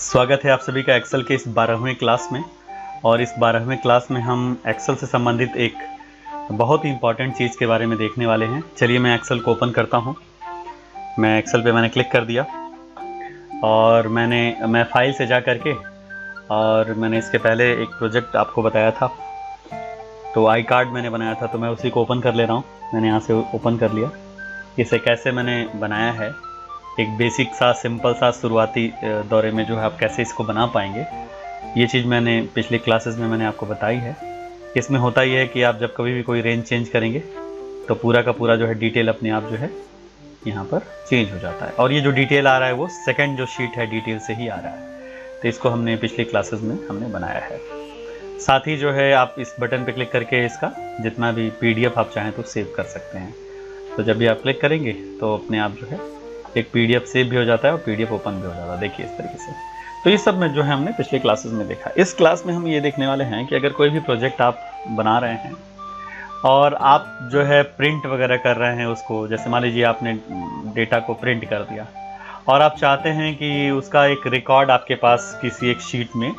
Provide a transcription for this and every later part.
स्वागत है आप सभी का एक्सेल के इस 12वें क्लास में। और इस 12वें क्लास में हम एक्सेल से संबंधित एक बहुत ही इम्पॉर्टेंट चीज़ के बारे में देखने वाले हैं। चलिए मैं एक्सेल को ओपन करता हूं। मैं एक्सेल पे मैंने क्लिक कर दिया और मैं फाइल से जा करके और मैंने इसके पहले एक प्रोजेक्ट आपको बताया था, तो आई कार्ड मैंने बनाया था, तो मैं उसी को ओपन कर ले रहा हूँ। मैंने यहाँ से ओपन कर लिया। इसे कैसे मैंने बनाया है, एक बेसिक सा सिंपल सा शुरुआती दौरे में जो है आप कैसे इसको बना पाएंगे, ये चीज़ मैंने पिछली क्लासेस में मैंने आपको बताई है। इसमें होता ही है कि आप जब कभी भी कोई रेंज चेंज करेंगे तो पूरा का पूरा जो है डिटेल अपने आप जो है यहाँ पर चेंज हो जाता है। और ये जो डिटेल आ रहा है वो सेकंड जो शीट है डिटेल से ही आ रहा है, तो इसको हमने पिछली क्लासेस में हमने बनाया है। साथ ही जो है आप इस बटन पर क्लिक करके इसका जितना भी PDF आप चाहें तो सेव कर सकते हैं। तो जब भी आप क्लिक करेंगे तो अपने आप जो है एक PDF सेव भी हो जाता है और PDF ओपन भी हो जाता है। देखिए इस तरीके से। तो ये सब में जो है हमने पिछले क्लासेस में देखा। इस क्लास में हम ये देखने वाले हैं कि अगर कोई भी प्रोजेक्ट आप बना रहे हैं और आप जो है प्रिंट वगैरह कर रहे हैं उसको, जैसे मान लीजिए आपने डेटा को प्रिंट कर दिया और आप चाहते हैं कि उसका एक रिकॉर्ड आपके पास किसी एक शीट में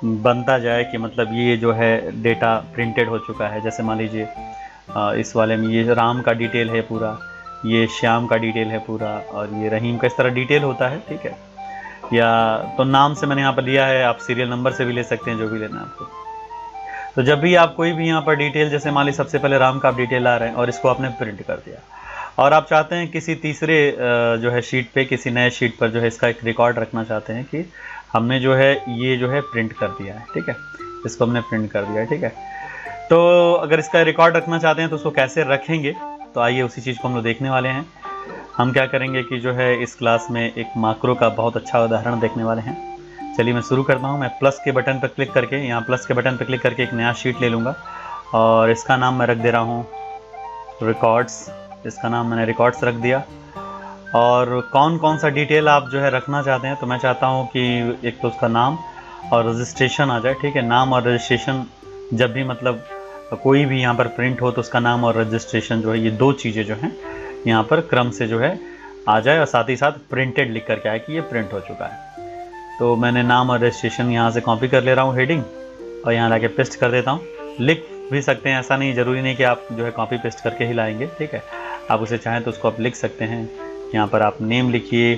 बनता जाए कि मतलब ये जो है डेटा प्रिंटेड हो चुका है। जैसे मान लीजिए इस वाले में ये राम का डिटेल है पूरा, ये श्याम का डिटेल है पूरा, और ये रहीम का इस तरह डिटेल होता है, ठीक है। या तो नाम से मैंने यहाँ पर लिया है, आप सीरियल नंबर से भी ले सकते हैं, जो भी लेना है आपको। तो जब भी आप कोई भी यहाँ पर डिटेल, जैसे मान लीजिए सबसे पहले राम का आप डिटेल आ रहे हैं और इसको आपने प्रिंट कर दिया और आप चाहते हैं किसी तीसरे जो है शीट पे, किसी नए शीट पर जो है इसका एक रिकॉर्ड रखना चाहते हैं कि हमने जो है ये जो है प्रिंट कर दिया है, ठीक है, इसको हमने प्रिंट कर दिया है, ठीक है। तो अगर इसका रिकॉर्ड रखना चाहते हैं तो उसको कैसे रखेंगे, तो आइए उसी चीज़ को हम लोग देखने वाले हैं। हम क्या करेंगे कि जो है इस क्लास में एक माक्रो का बहुत अच्छा उदाहरण देखने वाले हैं। चलिए मैं शुरू करता हूँ। मैं प्लस के बटन पर क्लिक करके, यहाँ प्लस के बटन पर क्लिक करके एक नया शीट ले लूँगा और इसका नाम मैं रख दे रहा हूँ रिकॉर्ड्स। इसका नाम मैंने रिकॉर्ड्स रख दिया। और कौन कौन सा डिटेल आप जो है रखना चाहते हैं, तो मैं चाहता हूँ कि एक तो उसका नाम और रजिस्ट्रेशन आ जाए, ठीक है। नाम और रजिस्ट्रेशन जब भी मतलब कोई भी यहाँ पर प्रिंट हो तो उसका नाम और रजिस्ट्रेशन जो है ये दो चीज़ें जो हैं यहाँ पर क्रम से जो है आ जाए, और साथ ही साथ प्रिंटेड लिख करके आए कि ये प्रिंट हो चुका है। तो मैंने नाम और रजिस्ट्रेशन यहाँ से कॉपी कर ले रहा हूँ हेडिंग, और यहाँ लाके पेस्ट कर देता हूँ। लिख भी सकते हैं, ऐसा नहीं ज़रूरी नहीं कि आप जो है कॉपी पेस्ट करके ही लाएंगे, ठीक है। आप उसे चाहें तो उसको आप लिख सकते हैं। यहाँ पर आप नेम लिखिए,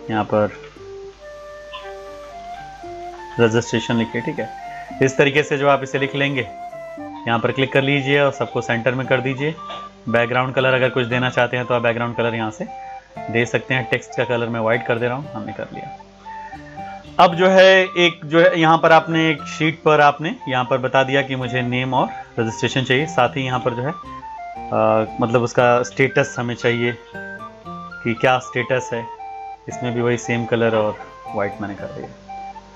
यहाँ पर रजिस्ट्रेशन लिखिए, ठीक है। इस तरीके से जो आप इसे लिख लेंगे, यहाँ पर क्लिक कर लीजिए और सबको सेंटर में कर दीजिए। बैकग्राउंड कलर अगर कुछ देना चाहते हैं तो आप बैकग्राउंड कलर यहाँ से दे सकते हैं। टेक्स्ट का कलर मैं वाइट कर दे रहा हूँ, हमने कर लिया। अब जो है एक जो है यहाँ पर आपने एक शीट पर आपने यहाँ पर बता दिया कि मुझे नेम और रजिस्ट्रेशन चाहिए। साथ ही यहाँ पर जो है मतलब उसका स्टेटस हमें चाहिए कि क्या स्टेटस है। इसमें भी वही सेम कलर और वाइट मैंने कर दिया।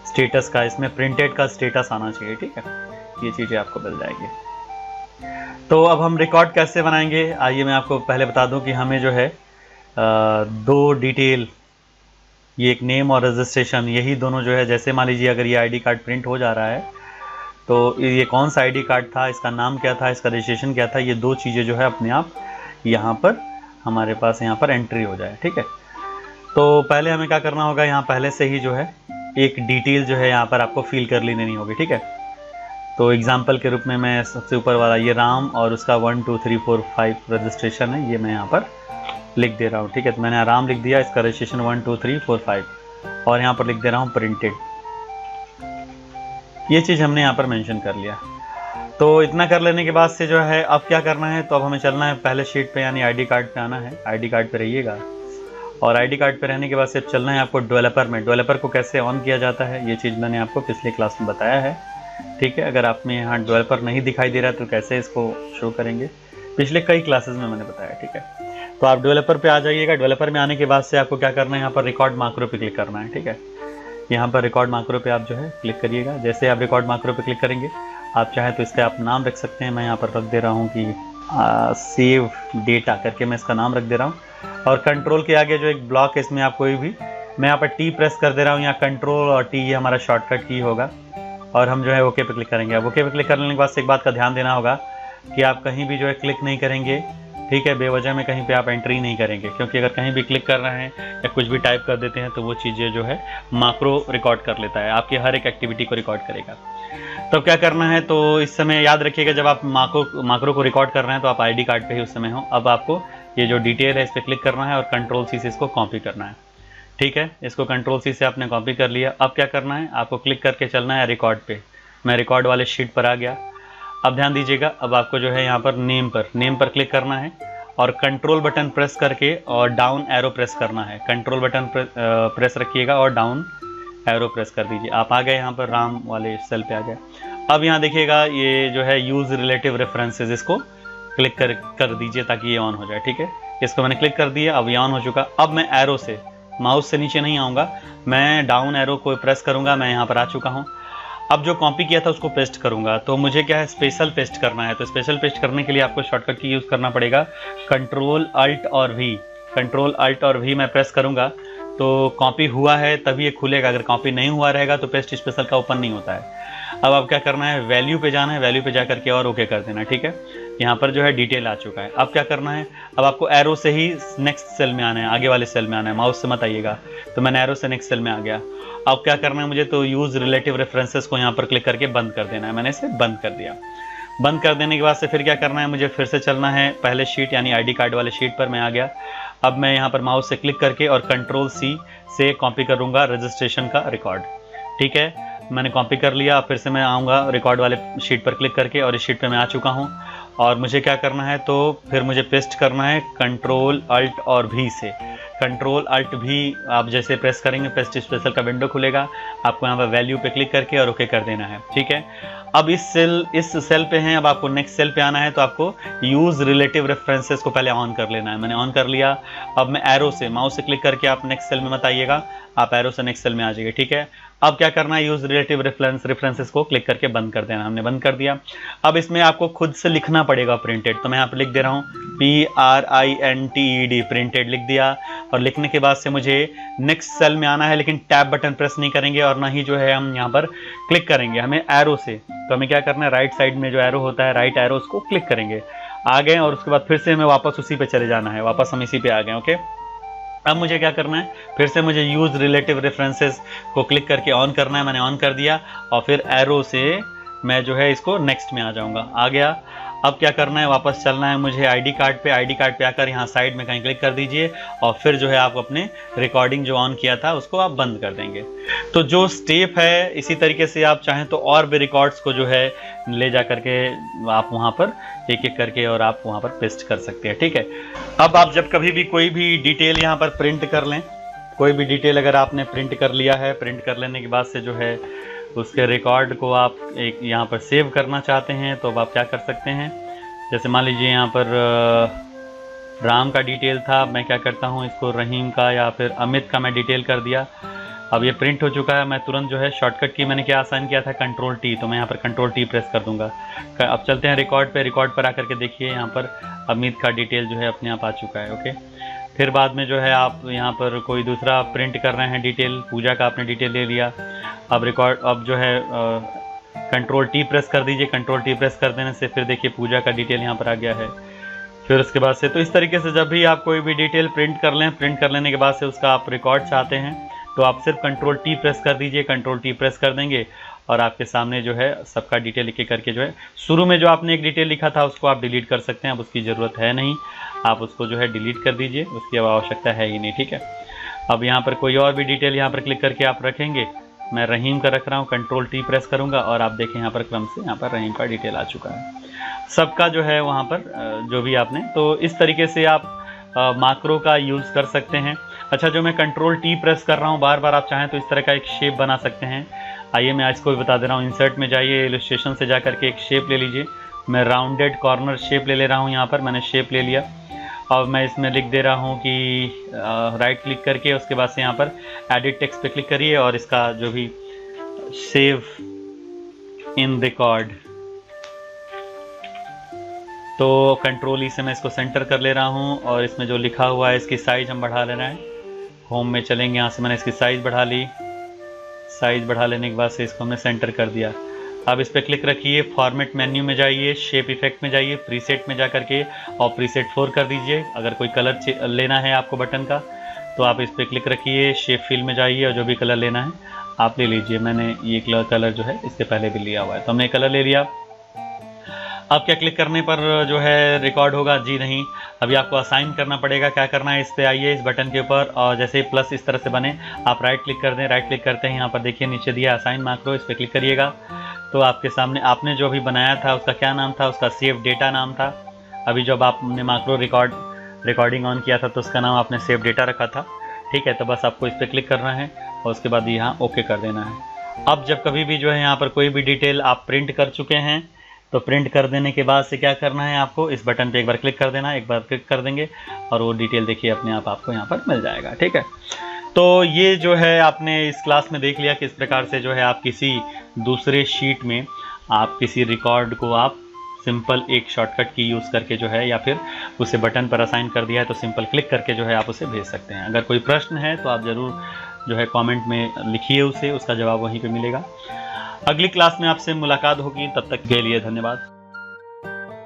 स्टेटस का इसमें प्रिंटेड का स्टेटस आना चाहिए, ठीक है। ये चीज़ें आपको मिल जाएगी। तो अब हम रिकॉर्ड कैसे बनाएंगे, आइए मैं आपको पहले बता दूं कि हमें जो है दो डिटेल, ये एक नेम और रजिस्ट्रेशन, यही दोनों जो है, जैसे मान लीजिए अगर ये आईडी कार्ड प्रिंट हो जा रहा है तो ये कौन सा आईडी कार्ड था, इसका नाम क्या था, इसका रजिस्ट्रेशन क्या था, ये दो चीज़ें जो है अपने आप यहाँ पर हमारे पास यहाँ पर एंट्री हो जाए, ठीक है। तो पहले हमें क्या करना होगा, यहाँ पहले से ही जो है एक डिटेल जो है यहाँ पर आपको फिल कर लेनी होगी, ठीक है। तो एग्जाम्पल के रूप में मैं सबसे ऊपर वाला ये राम और उसका 1 2 3 4 5 रजिस्ट्रेशन है, ये मैं यहाँ पर लिख दे रहा हूँ, ठीक है। तो मैंने राम लिख दिया, इसका रजिस्ट्रेशन 1 2 3 4 5 और यहाँ पर लिख दे रहा हूँ प्रिंटेड। ये चीज़ हमने यहाँ पर मेंशन कर लिया। तो इतना कर लेने के बाद से जो है अब क्या करना है, तो अब हमें चलना है पहले शीट पे, यानी आईडी कार्ड पे आना है। आईडी कार्ड पे रहिएगा और आईडी कार्ड पे रहने के बाद से चलना है आपको डेवलपर में। डेवलपर को कैसे ऑन किया जाता है ये चीज़ मैंने आपको पिछले क्लास में बताया है, ठीक है। अगर आप में यहाँ डेवलपर नहीं दिखाई दे रहा है तो कैसे इसको शो करेंगे, पिछले कई क्लासेस में मैंने बताया, ठीक है। तो आप डेवलपर पे आ जाइएगा। डेवलपर में आने के बाद से आपको क्या करना है, यहाँ पर रिकॉर्ड माक्रो पे क्लिक करना है, ठीक है। यहाँ पर रिकॉर्ड माक्रो पे आप जो है क्लिक करिएगा। जैसे आप रिकॉर्ड माक्रो पे क्लिक करेंगे, आप चाहें तो इसका आप नाम रख सकते हैं। मैं यहाँ पर रख दे रहा हूँ कि सेव डेटा करके मैं इसका नाम रख दे रहा हूँ। और कंट्रोल के आगे जो एक ब्लॉक है, इसमें आप कोई भी, मैं यहाँ पर टी प्रेस कर दे रहा हूँ। यहाँ कंट्रोल और टी ये हमारा शॉर्टकट की होगा और हम जो है ओके पे क्लिक करेंगे। अब ओके पे क्लिक करने के बाद से एक बात का ध्यान देना होगा कि आप कहीं भी जो है क्लिक नहीं करेंगे ठीक है, बेवजह में कहीं पे आप एंट्री नहीं करेंगे, क्योंकि अगर कहीं भी क्लिक कर रहे हैं या कुछ भी टाइप कर देते हैं तो वो चीज़ें जो है माक्रो रिकॉर्ड कर लेता है, आपकी हर एक एक्टिविटी को रिकॉर्ड करेगा। तो क्या करना है, तो इस समय याद रखिएगा जब आप माक्रो को रिकॉर्ड कर रहे हैं तो आप आईडी कार्ड पे ही उस समय हो। अब आपको ये जो डिटेल है इस पर क्लिक करना है और कंट्रोल सी से इसको कॉपी करना है। ठीक है, इसको कंट्रोल सी से आपने कॉपी कर लिया। अब क्या करना है, आपको क्लिक करके चलना है रिकॉर्ड पे। मैं रिकॉर्ड वाले शीट पर आ गया। अब ध्यान दीजिएगा, अब आपको जो है यहाँ पर नेम पर क्लिक करना है और कंट्रोल बटन प्रेस करके और डाउन एरो प्रेस करना है। कंट्रोल बटन प्रेस रखिएगा और डाउन एरो प्रेस कर दीजिए। आप आ गए यहाँ पर राम वाले सेल पे आ गए। अब यहाँ देखिएगा ये जो है यूज रिलेटिव रेफरेंसेस, इसको क्लिक कर दीजिए ताकि ये ऑन हो जाए। ठीक है, इसको मैंने क्लिक कर दिया, अब ये ऑन हो चुका। अब मैं एरो से, माउस से नीचे नहीं आऊँगा, मैं डाउन एरो को प्रेस करूँगा। मैं यहाँ पर आ चुका हूँ। अब जो कॉपी किया था उसको पेस्ट करूंगा। तो मुझे क्या है, स्पेशल पेस्ट करना है। तो स्पेशल पेस्ट करने के लिए आपको शॉर्टकट की यूज़ करना पड़ेगा, कंट्रोल अल्ट और वी। कंट्रोल अल्ट और वी मैं प्रेस करूंगा तो कॉपी हुआ है तभी ये खुलेगा, अगर कॉपी नहीं हुआ रहेगा तो पेस्ट स्पेशल का ओपन नहीं होता है। अब आप क्या करना है, वैल्यू पे जाना है, वैल्यू पे जा करके और ओके कर देना। ठीक है, यहाँ पर जो है डिटेल आ चुका है। अब क्या करना है, अब आपको एरो से ही नेक्स्ट सेल में आना है, आगे वाले सेल में आना है, माउस से मत आइएगा। तो मैंने एरो से नेक्स्ट सेल में आ गया। अब क्या करना है मुझे, तो यूज़ रिलेटिव रेफरेंसेस को यहाँ पर क्लिक करके बंद कर देना है। मैंने इसे बंद कर दिया। बंद कर देने के बाद से फिर क्या करना है, मुझे फिर से चलना है पहले शीट यानी आईडी कार्ड वाले शीट पर मैं आ गया। अब मैं यहाँ पर माउस से क्लिक करके और कंट्रोल सी से कॉपी करूँगा रजिस्ट्रेशन का रिकॉर्ड। ठीक है, मैंने कॉपी कर लिया। फिर से मैं आऊँगा रिकॉर्ड वाले शीट पर क्लिक करके और इस शीट पे मैं आ चुका हूँ। और मुझे क्या करना है, तो फिर मुझे पेस्ट करना है कंट्रोल अल्ट और भी से। कंट्रोल अल्ट भी आप जैसे प्रेस करेंगे पेस्ट स्पेशल का विंडो खुलेगा। आपको यहाँ पर वैल्यू पे क्लिक करके और ओके कर देना है। ठीक है, अब इस सेल पे हैं, अब आपको नेक्स्ट सेल पे आना है। तो आपको यूज़ रिलेटिव रेफरेंसेस को पहले ऑन कर लेना है। मैंने ऑन कर लिया। अब मैं एरो से, माउस से क्लिक करके आप नेक्स्ट सेल में मत आइएगा, आप एरो से नेक्स्ट सेल में आ जाइए। ठीक है, अब क्या करना है, यूज रिलेटिव रेफरेंसेस को क्लिक करके बंद कर देना। हमने बंद कर दिया। अब इसमें आपको खुद से लिखना पड़ेगा प्रिंटेड। तो मैं यहाँ पर लिख दे रहा हूँ PRINTED, प्रिंटेड लिख दिया। और लिखने के बाद से मुझे नेक्स्ट सेल में आना है, लेकिन टैब बटन प्रेस नहीं करेंगे और ना ही जो है हम यहाँ पर क्लिक करेंगे, हमें एरो से। तो हमें क्या करना है, राइट साइड में जो एरो होता है, राइट एरो, उसको क्लिक करेंगे। आ गए और उसके बाद फिर से हमें वापस उसी पे चले जाना है। वापस हम इसी पे आ गए। ओके, अब मुझे क्या करना है, फिर से मुझे यूज रिलेटिव रेफरेंसेस को क्लिक करके ऑन करना है। मैंने ऑन कर दिया और फिर एरो से मैं जो है इसको नेक्स्ट में आ जाऊंगा। आ गया। अब क्या करना है, वापस चलना है मुझे आईडी कार्ड पे। आईडी कार्ड पे आकर यहाँ साइड में कहीं क्लिक कर दीजिए और फिर जो है आप अपने रिकॉर्डिंग जो ऑन किया था उसको आप बंद कर देंगे। तो जो स्टेप है, इसी तरीके से आप चाहें तो और भी रिकॉर्ड्स को जो है ले जा करके आप वहाँ पर एक एक करके और आप वहाँ पर पेस्ट कर सकते हैं। ठीक है, अब आप जब कभी भी कोई भी डिटेल यहाँ पर प्रिंट कर लें, कोई भी डिटेल अगर आपने प्रिंट कर लिया है, प्रिंट कर लेने के बाद से जो है उसके रिकॉर्ड को आप एक यहाँ पर सेव करना चाहते हैं, तो अब आप क्या कर सकते हैं, जैसे मान लीजिए यहाँ पर राम का डिटेल था, मैं क्या करता हूँ इसको रहीम का या फिर अमित का मैं डिटेल कर दिया। अब ये प्रिंट हो चुका है। मैं तुरंत जो है शॉर्टकट की मैंने क्या आसान किया था, कंट्रोल टी, तो मैं यहाँ पर कंट्रोल टी प्रेस कर दूंगा। अब चलते हैं रिकॉर्ड पे। रिकॉर्ड पर आकर के देखिए यहाँ पर अमित का डिटेल जो है अपने आप आ चुका है। ओके, फिर बाद में जो है आप यहाँ पर कोई दूसरा प्रिंट कर रहे हैं डिटेल, पूजा का आपने डिटेल ले लिया। अब रिकॉर्ड, अब जो है कंट्रोल टी प्रेस कर दीजिए। कंट्रोल टी प्रेस कर देने से फिर देखिए पूजा का डिटेल यहाँ पर आ गया है। फिर उसके बाद से तो इस तरीके से जब भी आप कोई भी डिटेल प्रिंट कर लें, प्रिंट कर लेने के बाद से उसका आप रिकॉर्ड चाहते हैं तो आप सिर्फ कंट्रोल टी प्रेस कर दीजिए। कंट्रोल टी प्रेस कर देंगे और आपके सामने जो है सबका डिटेल लिख करके जो है शुरू में जो आपने एक डिटेल लिखा था उसको आप डिलीट कर सकते हैं। अब उसकी ज़रूरत है नहीं, आप उसको जो है डिलीट कर दीजिए, उसकी अब आवश्यकता है ही नहीं। ठीक है, अब यहाँ पर कोई और भी डिटेल यहाँ पर क्लिक करके आप रखेंगे। मैं रहीम का रख रहा हूँ, कंट्रोल टी प्रेस करूँगा और आप देखें यहाँ पर क्रम से यहाँ पर रहीम का डिटेल आ चुका है सबका जो है वहाँ पर जो भी आपने। तो इस तरीके से आप माक्रो का यूज़ कर सकते हैं। अच्छा, जो मैं कंट्रोल टी प्रेस कर रहा हूँ बार बार, आप चाहें तो इस तरह का एक शेप बना सकते हैं। आइए मैं आज को भी बता दे रहा हूँ। इंसर्ट में जाइए, इलस्ट्रेशन से जा करके एक शेप ले लीजिए। मैं राउंडेड कॉर्नर शेप ले रहा हूँ। यहाँ पर मैंने शेप ले लिया। अब मैं इसमें लिख दे रहा हूँ कि राइट क्लिक करके उसके बाद से यहाँ पर एडिट टेक्स्ट पे क्लिक करिए और इसका जो भी सेव इन रिकॉर्ड, तो कंट्रोल ई से मैं इसको सेंटर कर ले रहा हूँ और इसमें जो लिखा हुआ है इसकी साइज़ हम बढ़ा लेना है। होम में चलेंगे, यहाँ से मैंने इसकी साइज़ बढ़ा ली। साइज़ बढ़ा लेने के बाद से इसको हमने सेंटर कर दिया। अब इस पर क्लिक रखिए, फॉर्मेट मेन्यू में जाइए, शेप इफेक्ट में जाइए, प्रीसेट में जा करके और प्रीसेट 4 कर दीजिए। अगर कोई कलर लेना है आपको बटन का तो आप इस पर क्लिक रखिए, शेप फिल में जाइए और जो भी कलर लेना है आप ले लीजिए। मैंने ये कलर जो है इससे पहले भी लिया हुआ है, तो हमने कलर ले लिया। अब क्या क्लिक करने पर जो है रिकॉर्ड होगा? जी नहीं, अभी आपको असाइन करना पड़ेगा। क्या करना है, इस पे आइए, इस बटन के ऊपर, और जैसे प्लस इस तरह से बने आप राइट क्लिक कर दें। राइट क्लिक करते हैं, यहाँ पर देखिए नीचे दिया असाइन मैक्रो, इस पर क्लिक करिएगा तो आपके सामने आपने जो भी बनाया था उसका क्या नाम था, उसका सेव डेटा नाम था। अभी जब आपने मैक्रो रिकॉर्डिंग ऑन किया था तो उसका नाम आपने सेव डेटा रखा था। ठीक है, तो बस आपको इस पर क्लिक करना है और उसके बाद यहाँ ओके कर देना है। अब जब कभी भी जो है यहाँ पर कोई भी डिटेल आप प्रिंट कर चुके हैं तो प्रिंट कर देने के बाद से क्या करना है, आपको इस बटन पे एक बार क्लिक कर देना है। एक बार क्लिक कर देंगे और वो डिटेल देखिए अपने आप आपको यहाँ पर मिल जाएगा। ठीक है, तो ये जो है आपने इस क्लास में देख लिया किस प्रकार से जो है आप किसी दूसरे शीट में आप किसी रिकॉर्ड को आप सिंपल एक शॉर्टकट की यूज़ करके जो है, या फिर उसे बटन पर असाइन कर दिया है तो सिंपल क्लिक करके जो है आप उसे भेज सकते हैं। अगर कोई प्रश्न है तो आप ज़रूर जो है कमेंट में लिखिए उसे, उसका जवाब वहीं पे मिलेगा। अगली क्लास में आपसे मुलाकात होगी, तब तक के लिए धन्यवाद।